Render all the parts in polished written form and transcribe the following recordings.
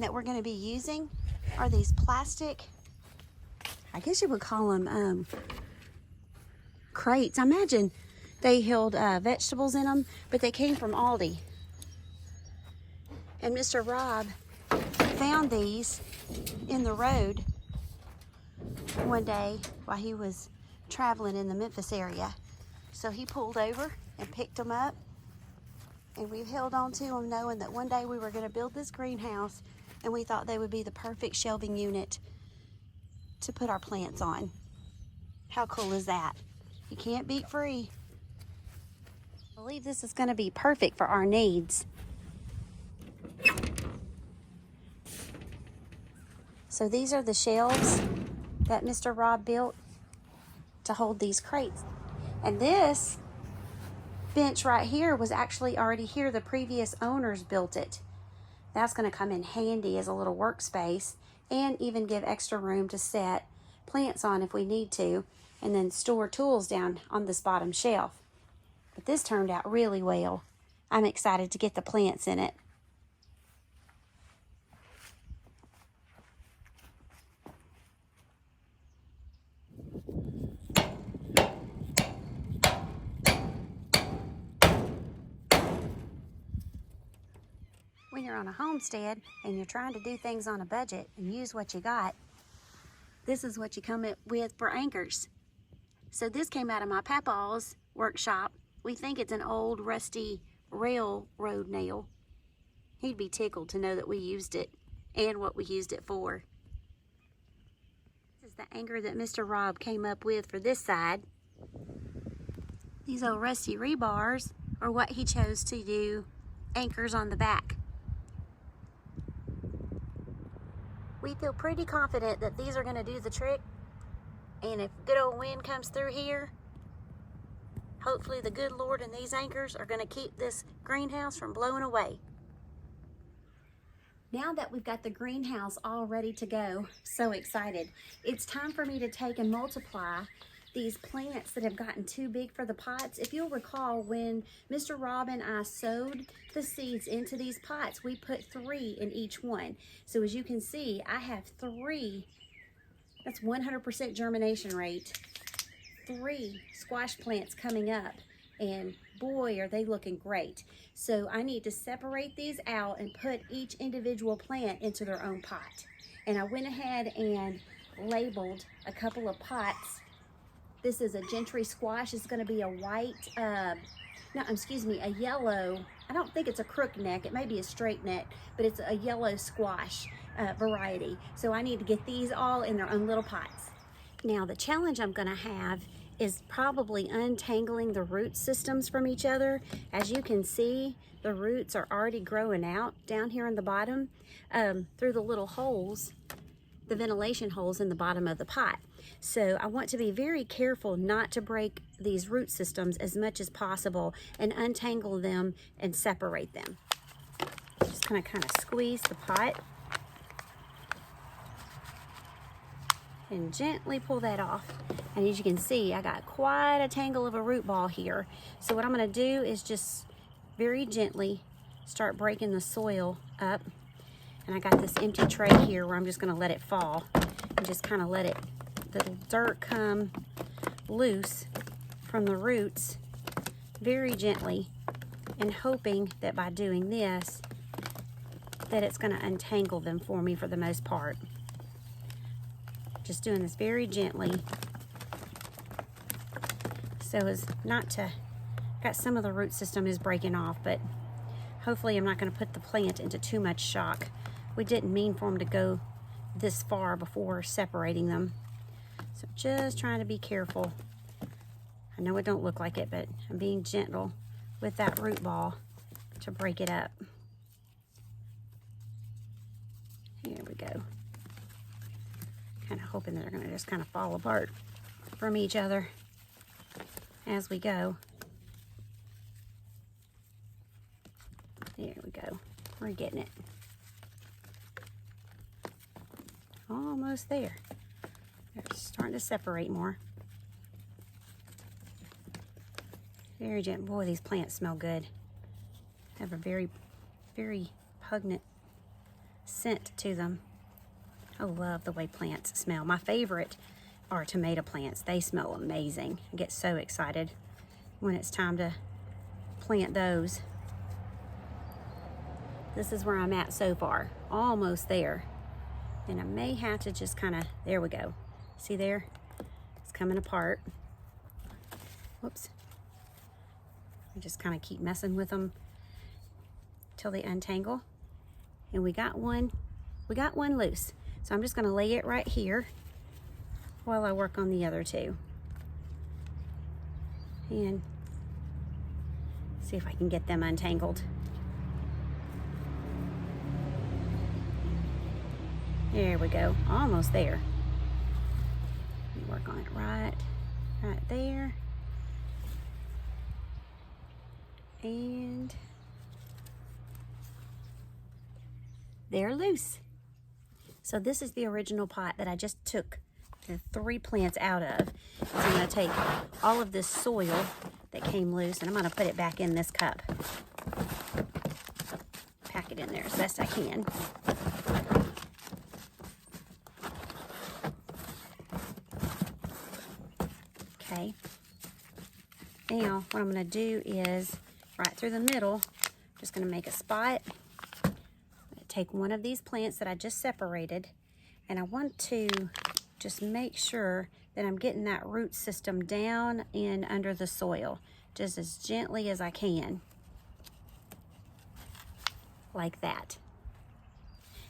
that we're going to be using are these plastic, I guess you would call them crates. I imagine they held vegetables in them, but they came from Aldi. And Mr. Rob found these in the road one day while he was traveling in the Memphis area. So he pulled over and picked them up, and we've held on to them knowing that one day we were going to build this greenhouse, and we thought they would be the perfect shelving unit to put our plants on. How cool is that? You can't beat free. I believe this is going to be perfect for our needs. So these are the shelves that Mr. Rob built to hold these crates. And this bench right here was actually already here. The previous owners built it. That's going to come in handy as a little workspace and even give extra room to set plants on if we need to, and then store tools down on this bottom shelf. But this turned out really well. I'm excited to get the plants in it. When you're on a homestead and you're trying to do things on a budget and use what you got, this is what you come up with for anchors. So this came out of my papa's workshop. We think it's an old rusty railroad nail. He'd be tickled to know that we used it and what we used it for. This is the anchor that Mr. Rob came up with for this side. These old rusty rebars are what he chose to do anchors on the back. We feel pretty confident that these are going to do the trick, and if good old wind comes through here, hopefully the good Lord and these anchors are going to keep this greenhouse from blowing away. Now that we've got the greenhouse all ready to go, so excited, it's time for me to take and multiply these plants that have gotten too big for the pots. If you'll recall, when Mr. Rob and I sowed the seeds into these pots, we put 3 in each one. So as you can see, I have 3, that's 100% germination rate, 3 squash plants coming up, and boy, are they looking great. So I need to separate these out and put each individual plant into their own pot. And I went ahead and labeled a couple of pots. This is a gentry squash. It's going to be a white, a yellow, I don't think it's a crook neck. It may be a straight neck, but it's a yellow squash variety. So I need to get these all in their own little pots. Now the challenge I'm going to have is probably untangling the root systems from each other. As you can see, the roots are already growing out down here on the bottom through the little holes, the ventilation holes in the bottom of the pot. So I want to be very careful not to break these root systems as much as possible and untangle them and separate them. Just gonna kind of squeeze the pot and gently pull that off. And as you can see, I got quite a tangle of a root ball here. So what I'm gonna do is just very gently start breaking the soil up. And I got this empty tray here where I'm just gonna let it fall and just kind of let it, the dirt come loose from the roots very gently, and hoping that by doing this, that it's gonna untangle them for me for the most part. Just doing this very gently so as not to, got some of the root system is breaking off, but hopefully I'm not gonna put the plant into too much shock. We didn't mean for them to go this far before separating them. So just trying to be careful. I know it don't look like it, but I'm being gentle with that root ball to break it up. Here we go. Kind of hoping that they're gonna just kind of fall apart from each other as we go. There we go. We're getting it. Almost there. They're starting to separate more. Very gentle. Boy, these plants smell good. Have a very, very pungent scent to them. I love the way plants smell. My favorite are tomato plants. They smell amazing. I get so excited when it's time to plant those. This is where I'm at so far, almost there. And I may have to just kind of, there we go. See there? It's coming apart. Whoops. I just kind of keep messing with them till they untangle. And we got one loose. So I'm just gonna lay it right here while I work on the other two. And see if I can get them untangled. There we go, almost there. Let me work on it right there. And they're loose. So this is the original pot that I just took the 3 plants out of. So I'm gonna take all of this soil that came loose and I'm gonna put it back in this cup. Pack it in there as best I can. Okay. Now what I'm gonna do is right through the middle, just gonna make a spot. Take one of these plants that I just separated, and I want to just make sure that I'm getting that root system down in under the soil, just as gently as I can, like that.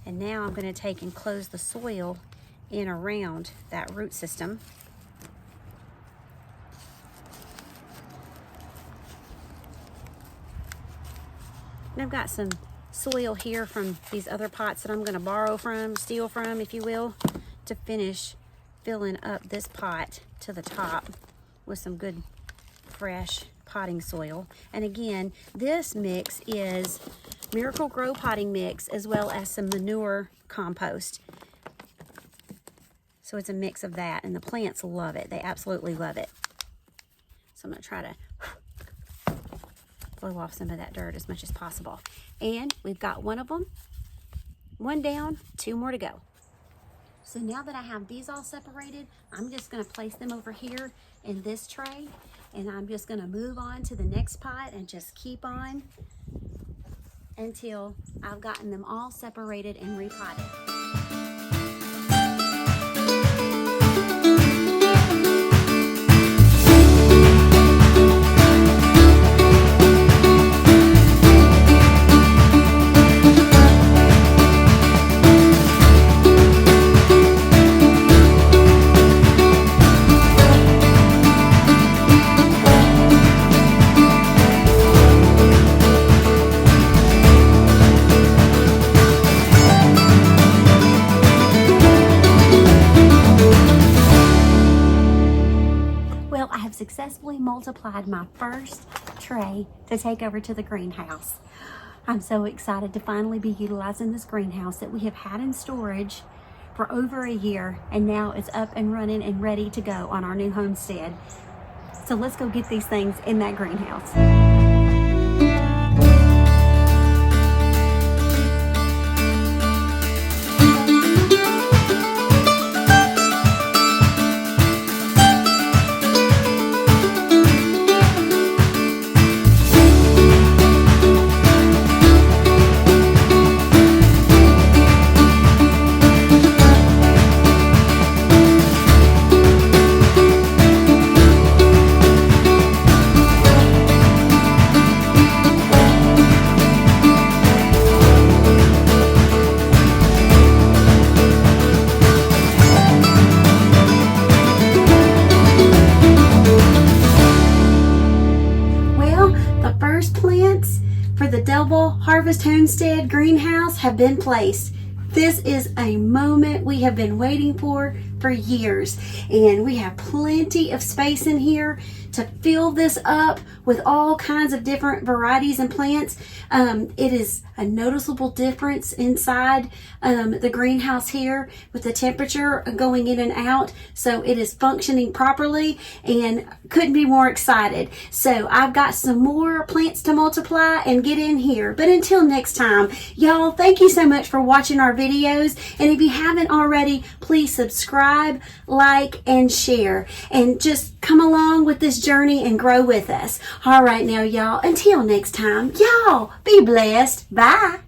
And now I'm going to take and close the soil in around that root system. And I've got some soil here from these other pots that I'm going to borrow from, steal from, if you will, to finish filling up this pot to the top with some good fresh potting soil. And again, this mix is Miracle Grow potting mix as well as some manure compost. So it's a mix of that, and the plants love it. They absolutely love it. So I'm going to try to blow off some of that dirt as much as possible. And we've got one of them, one down, 2 more to go. So now that I have these all separated, I'm just gonna place them over here in this tray, and I'm just gonna move on to the next pot and just keep on until I've gotten them all separated and repotted. Successfully multiplied my first tray to take over to the greenhouse. I'm so excited to finally be utilizing this greenhouse that we have had in storage for over a year, and now it's up and running and ready to go on our new homestead. So let's go get these things in that greenhouse. Harvest Homestead greenhouse have been placed. This is a moment we have been waiting for years, and we have plenty of space in here to fill this up with all kinds of different varieties and plants. It is a noticeable difference inside the greenhouse here with the temperature going in and out. So it is functioning properly and couldn't be more excited. So I've got some more plants to multiply and get in here. But until next time, y'all, thank you so much for watching our videos. And if you haven't already, please subscribe, like, and share. And just come along with this journey and grow with us. All right now, y'all, until next time, y'all, be blessed. Bye.